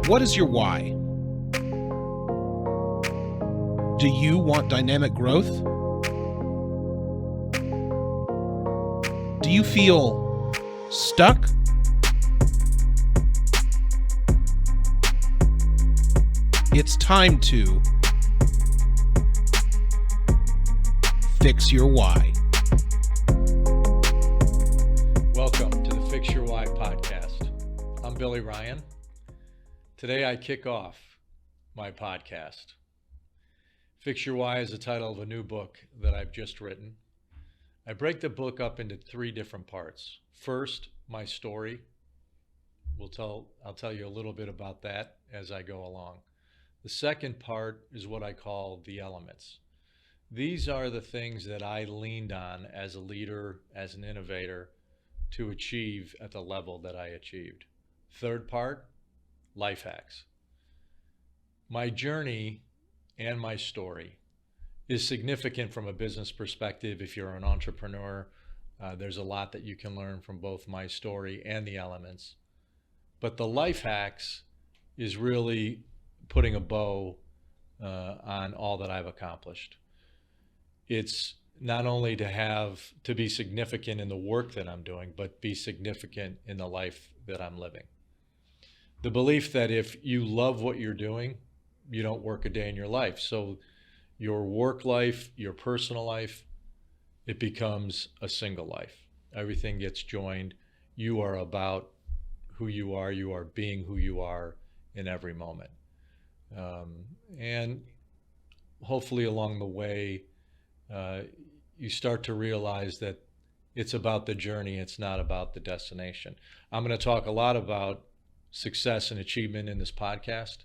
What is your why? Do you want dynamic growth? Do you feel stuck? It's time to fix your why. Welcome to the Fix Your Why podcast. I'm Billy Ryan. Today I kick off my podcast. Fix Your Why is the title of a new book that I've just written. I break the book up into three different parts. First, my story. I'll tell you a little bit about that as I go along. The second part is what I call the elements. These are the things that I leaned on as a leader, as an innovator, to achieve at the level that I achieved. Third part, life hacks. My journey and my story is significant from a business perspective. If you're an entrepreneur, there's a lot that you can learn from both my story and the elements. But the life hacks is really putting a bow on all that I've accomplished. It's not only to be significant in the work that I'm doing, but be significant in the life that I'm living. The belief that if you love what you're doing, you don't work a day in your life. So your work life, your personal life, it becomes a single life. Everything gets joined. You are about who you are. You are being who you are in every moment. And hopefully along the way, you start to realize that it's about the journey. It's not about the destination. I'm going to talk a lot about success and achievement in this podcast,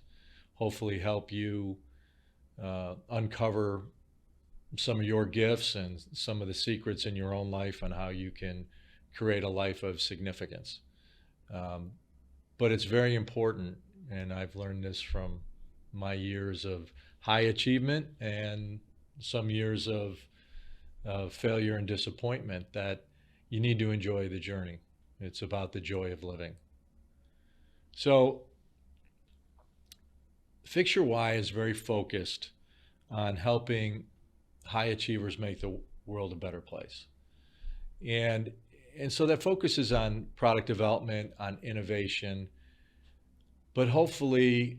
hopefully help you uncover some of your gifts and some of the secrets in your own life on how you can create a life of significance. But it's very important, and I've learned this from my years of high achievement and some years of failure and disappointment, that you need to enjoy the journey. It's about the joy of living. So Fix Your Why is very focused on helping high achievers make the world a better place. And so that focuses on product development, on innovation, but hopefully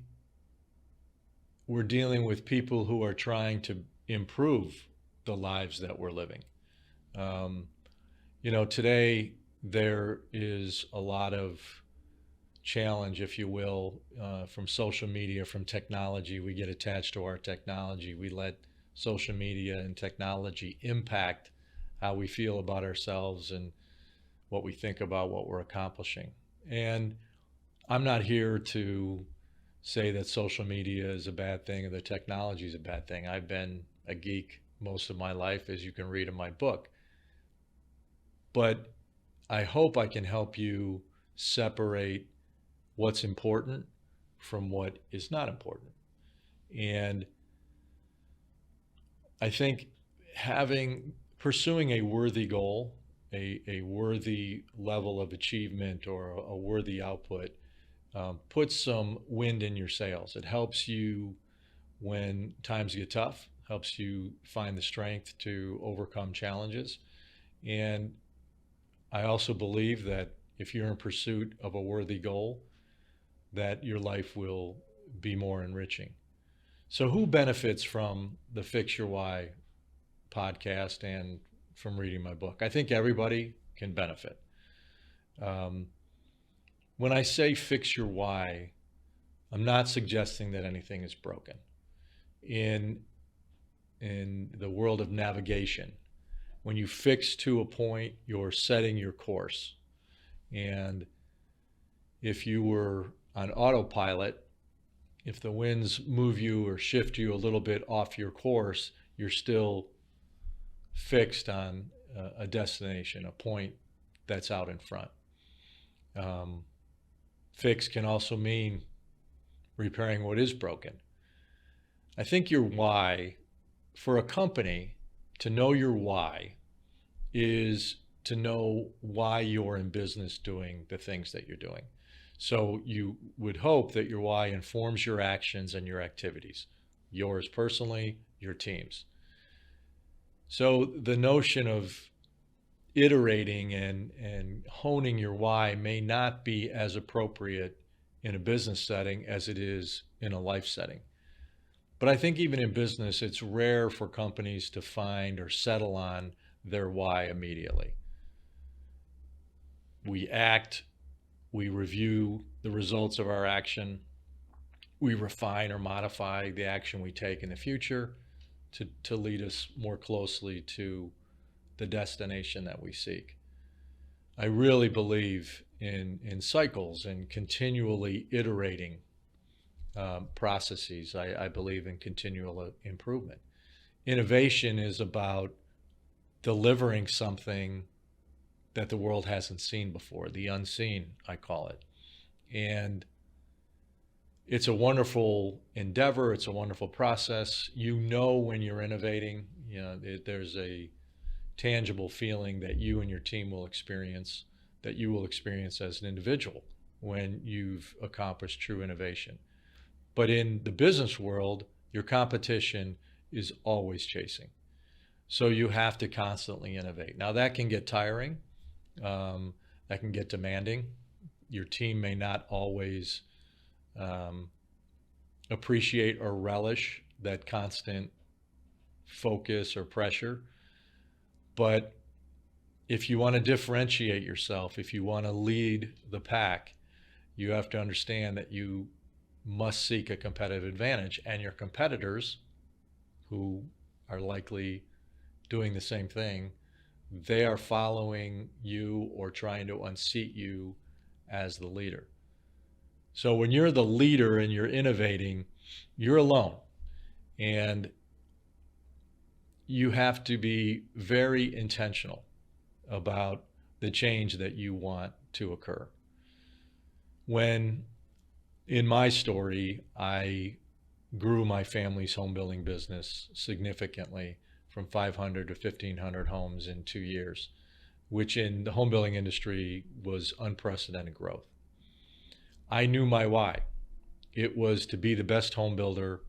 we're dealing with people who are trying to improve the lives that we're living. Today there is a lot of challenge, if you will, from social media, from technology. We get attached to our technology. We let social media and technology impact how we feel about ourselves and what we think about what we're accomplishing. And I'm not here to say that social media is a bad thing or the technology is a bad thing. I've been a geek most of my life, as you can read in my book. But I hope I can help you separate what's important from what is not important. And I think pursuing a worthy goal, a worthy level of achievement or a worthy output, puts some wind in your sails. It helps you when times get tough, helps you find the strength to overcome challenges. And I also believe that if you're in pursuit of a worthy goal, that your life will be more enriching. So who benefits from the Fix Your Why podcast and from reading my book? I think everybody can benefit. When I say fix your why, I'm not suggesting that anything is broken. In the world of navigation, when you fix to a point, you're setting your course. And if you were on autopilot, if the winds move you or shift you a little bit off your course, you're still fixed on a destination, a point that's out in front. Fix can also mean repairing what is broken. I think your why, for a company, to know your why is to know why you're in business doing the things that you're doing. So you would hope that your why informs your actions and your activities, yours personally, your team's. So the notion of iterating and honing your why may not be as appropriate in a business setting as it is in a life setting. But I think even in business, it's rare for companies to find or settle on their why immediately. We act, we review the results of our action, we refine or modify the action we take in the future to lead us more closely to the destination that we seek. I really believe in cycles and continually iterating processes. I believe in continual improvement. Innovation is about delivering something that the world hasn't seen before, the unseen, I call it. And it's a wonderful endeavor. It's a wonderful process. You know when you're innovating, there's a tangible feeling that you and your team will experience, that you will experience as an individual when you've accomplished true innovation. But in the business world, your competition is always chasing. So you have to constantly innovate. Now that can get tiring. That can get demanding. Your team may not always appreciate or relish that constant focus or pressure. But if you want to differentiate yourself, if you want to lead the pack, you have to understand that you must seek a competitive advantage, and your competitors, who are likely doing the same thing, they are following you or trying to unseat you as the leader. So when you're the leader and you're innovating, you're alone. And you have to be very intentional about the change that you want to occur. When, in my story, I grew my family's home building business significantly from 500 to 1,500 homes in 2 years, which in the home building industry was unprecedented growth. I knew my why. It was to be the best home builder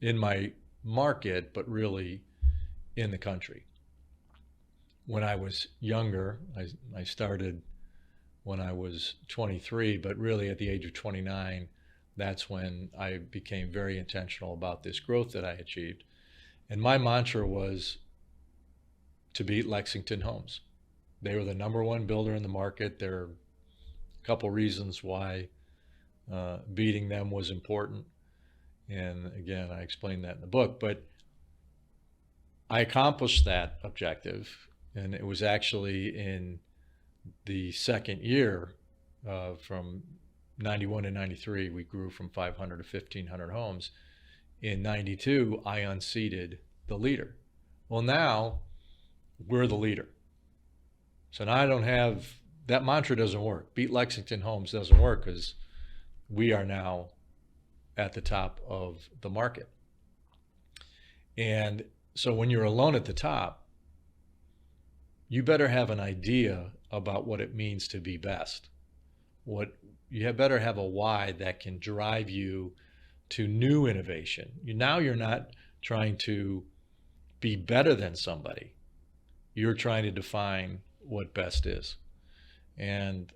in my market, but really in the country. When I was younger, I started when I was 23, but really at the age of 29, that's when I became very intentional about this growth that I achieved. And my mantra was to beat Lexington Homes. They were the number one builder in the market. There are a couple reasons why beating them was important. And again, I explained that in the book, but I accomplished that objective. And it was actually in the second year, from 91 to 93, we grew from 500 to 1,500 homes. In 92, I unseated the leader. Well, now we're the leader. So now I don't have, that mantra doesn't work. Beat Lexington Homes doesn't work because we are now at the top of the market. And so when you're alone at the top, you better have an idea about what it means to be best. You better have a why that can drive you to new innovation. Now you're not trying to be better than somebody. You're trying to define what best is. And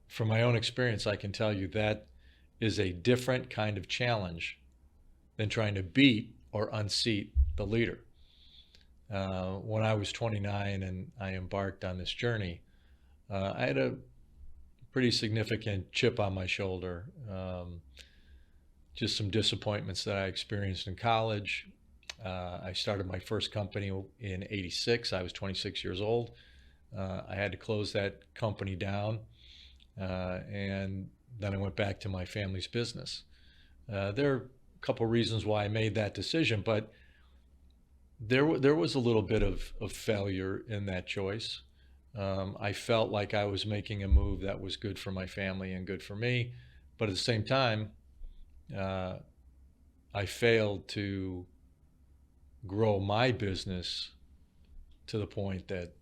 from my own experience, I can tell you that is a different kind of challenge than trying to beat or unseat the leader. When I was 29 and I embarked on this journey, I had a pretty significant chip on my shoulder. Just some disappointments that I experienced in college. I started my first company in '86. I was 26 years old. I had to close that company down, and then I went back to my family's business. There are a couple reasons why I made that decision, but there was a little bit of failure in that choice. I felt like I was making a move that was good for my family and good for me, but at the same time, I failed to grow my business to the point that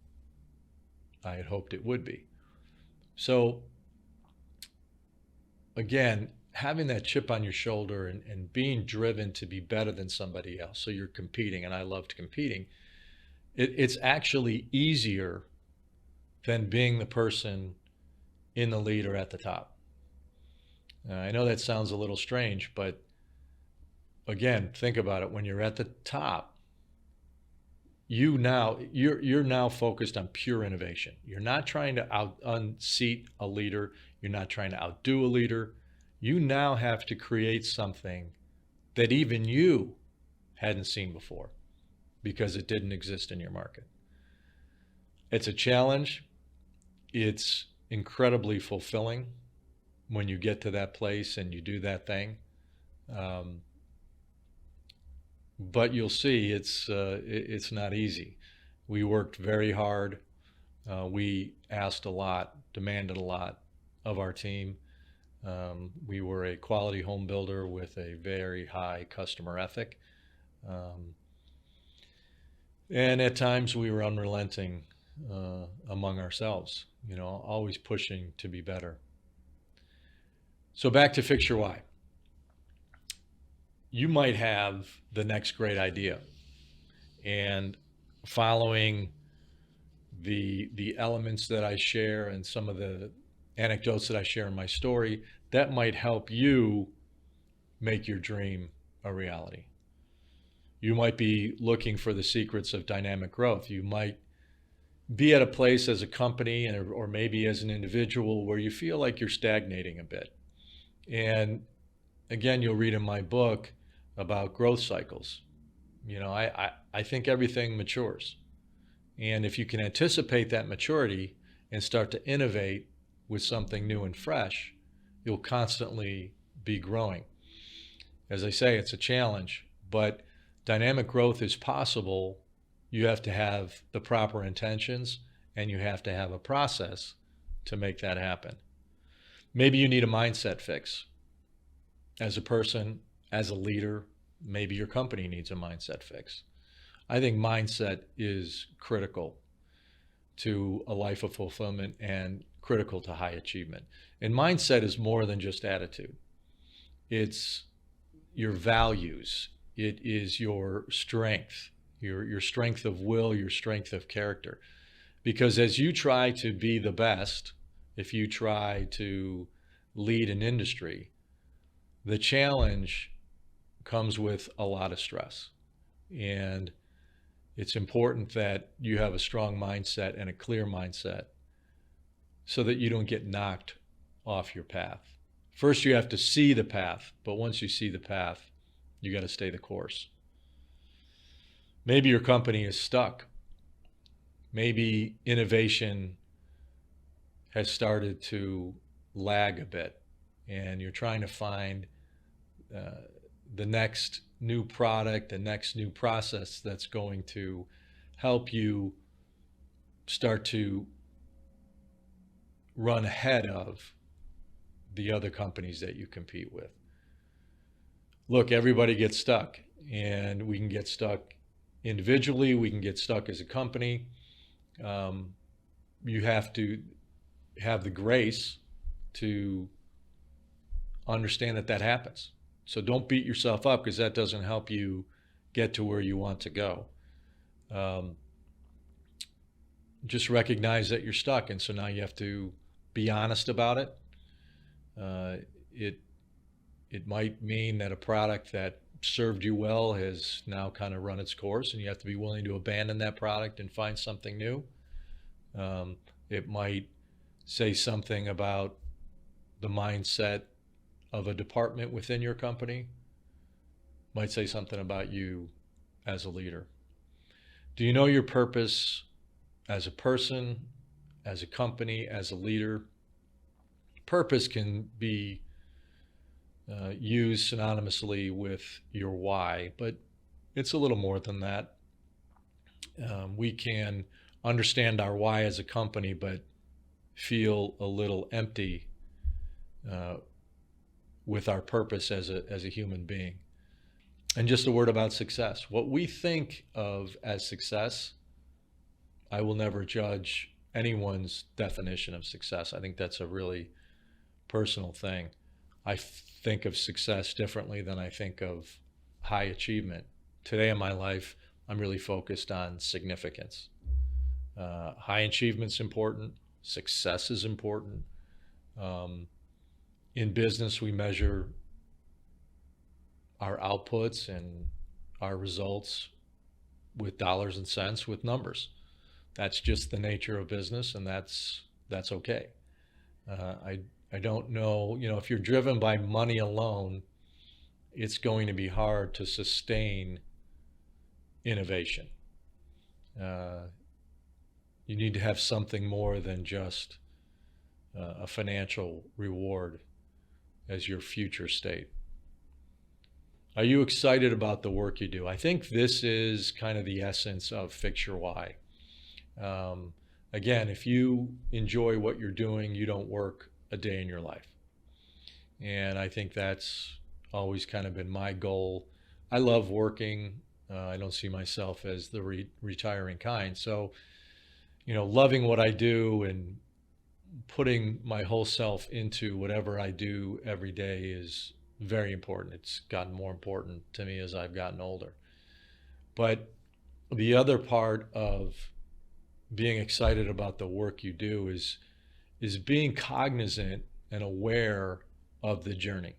I had hoped it would be. So again, having that chip on your shoulder and being driven to be better than somebody else. So you're competing, and I loved competing. It's actually easier than being the person in the lead or at the top. I know that sounds a little strange, but again, think about it. When you're at the top, you're now focused on pure innovation. You're not trying to unseat a leader. You're not trying to outdo a leader. You now have to create something that even you hadn't seen before because it didn't exist in your market. It's a challenge. It's incredibly fulfilling when you get to that place and you do that thing. But you'll see it's not easy. We worked very hard. We asked a lot, demanded a lot of our team. We were a quality home builder with a very high customer ethic. And at times we were unrelenting among ourselves, always pushing to be better. So back to Fix Your Why. You might have the next great idea, and following the elements that I share and some of the anecdotes that I share in my story, that might help you make your dream a reality. You might be looking for the secrets of dynamic growth. You might be at a place as a company or maybe as an individual where you feel like you're stagnating a bit. And again, you'll read in my book about growth cycles. I think everything matures. And if you can anticipate that maturity and start to innovate with something new and fresh, you'll constantly be growing. As I say, it's a challenge, but dynamic growth is possible. You have to have the proper intentions and you have to have a process to make that happen. Maybe you need a mindset fix. As a person, as a leader, maybe your company needs a mindset fix. I think mindset is critical to a life of fulfillment and critical to high achievement. And mindset is more than just attitude. It's your values. It is your strength, your strength of will, your strength of character. Because as you try to be the best, if you try to lead an industry, the challenge comes with a lot of stress. And it's important that you have a strong mindset and a clear mindset so that you don't get knocked off your path. First, you have to see the path, but once you see the path, you got to stay the course. Maybe your company is stuck. Maybe innovation has started to lag a bit, and you're trying to find the next new product, the next new process that's going to help you start to run ahead of the other companies that you compete with. Look, everybody gets stuck, and we can get stuck individually, we can get stuck as a company. You have to have the grace to understand that happens. So don't beat yourself up, because that doesn't help you get to where you want to go. Just recognize that you're stuck, and so now you have to be honest about it. It might mean that a product that served you well has now kind of run its course, and you have to be willing to abandon that product and find something new. It might say something about the mindset of a department within your company. Might say something about you as a leader. Do you know your purpose as a person, as a company, as a leader? Purpose can be used synonymously with your why, but it's a little more than that. We can understand our why as a company, but feel a little empty with our purpose as a human being. And just a word about success. What we think of as success, I will never judge anyone's definition of success. I think that's a really personal thing. I think of success differently than I think of high achievement. Today in my life, I'm really focused on significance. High achievement's important. Success is important. In business, we measure our outputs and our results with dollars and cents, with numbers. That's just the nature of business, and that's okay. I don't know, if you're driven by money alone, it's going to be hard to sustain innovation. You need to have something more than just a financial reward as your future state. Are you excited about the work you do? I think this is kind of the essence of Fix Your Why. Again, if you enjoy what you're doing, you don't work a day in your life. And I think that's always kind of been my goal. I love working. I don't see myself as the retiring kind. So, loving what I do and putting my whole self into whatever I do every day is very important. It's gotten more important to me as I've gotten older. But the other part of being excited about the work you do is being cognizant and aware of the journey.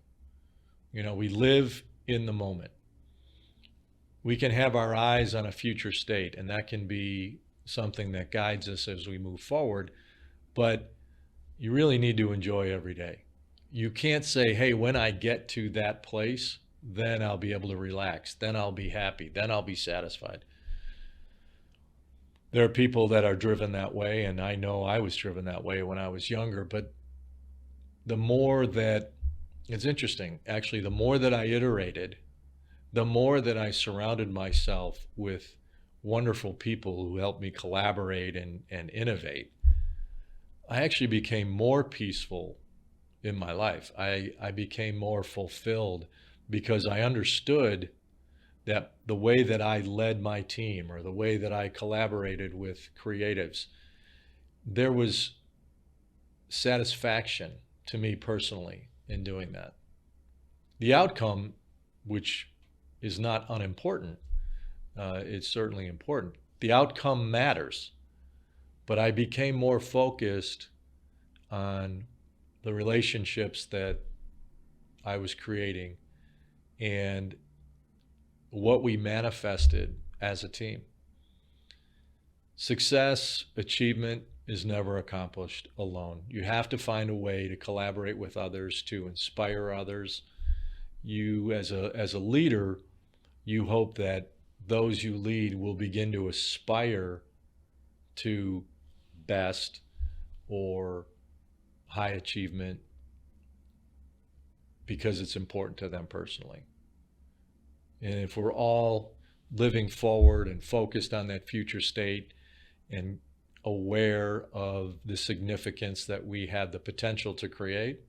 We live in the moment. We can have our eyes on a future state, and that can be something that guides us as we move forward, but you really need to enjoy every day. You can't say, hey, when I get to that place, then I'll be able to relax, then I'll be happy, then I'll be satisfied. There are people that are driven that way, and I know I was driven that way when I was younger, but the more that, it's interesting, actually, the more that I iterated, the more that I surrounded myself with wonderful people who helped me collaborate and innovate, I actually became more peaceful in my life. I became more fulfilled because I understood that the way that I led my team or the way that I collaborated with creatives, there was satisfaction to me personally in doing that. The outcome, which is not unimportant, it's certainly important. The outcome matters, but I became more focused on the relationships that I was creating and what we manifested as a team. Success, achievement is never accomplished alone. You have to find a way to collaborate with others, to inspire others. You, as a leader, you hope that those you lead will begin to aspire to best or high achievement because it's important to them personally. And if we're all living forward and focused on that future state and aware of the significance that we have the potential to create,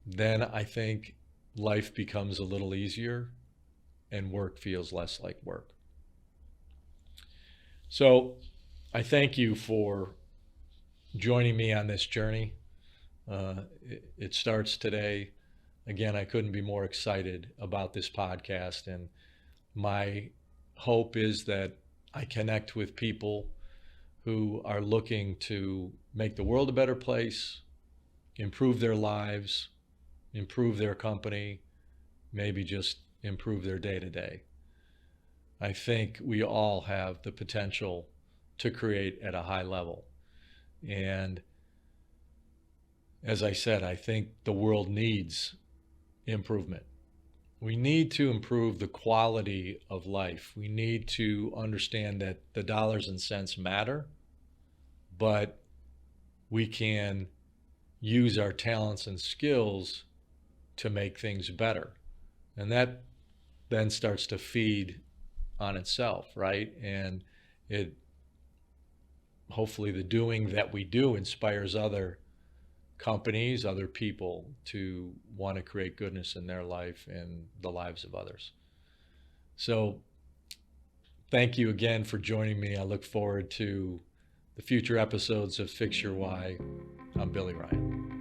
then I think life becomes a little easier and work feels less like work. So I thank you for joining me on this journey. It starts today. Again, I couldn't be more excited about this podcast, and my hope is that I connect with people who are looking to make the world a better place, improve their lives, improve their company, maybe just improve their day-to-day. I think we all have the potential to create at a high level. And as I said, I think the world needs improvement. We need to improve the quality of life. We need to understand that the dollars and cents matter, but we can use our talents and skills to make things better. And that then starts to feed on itself, right? And it hopefully the doing that we do inspires other companies, other people to want to create goodness in their life and the lives of others. So thank you again for joining me. I look forward to the future episodes of Fix Your Why. I'm Billy Ryan.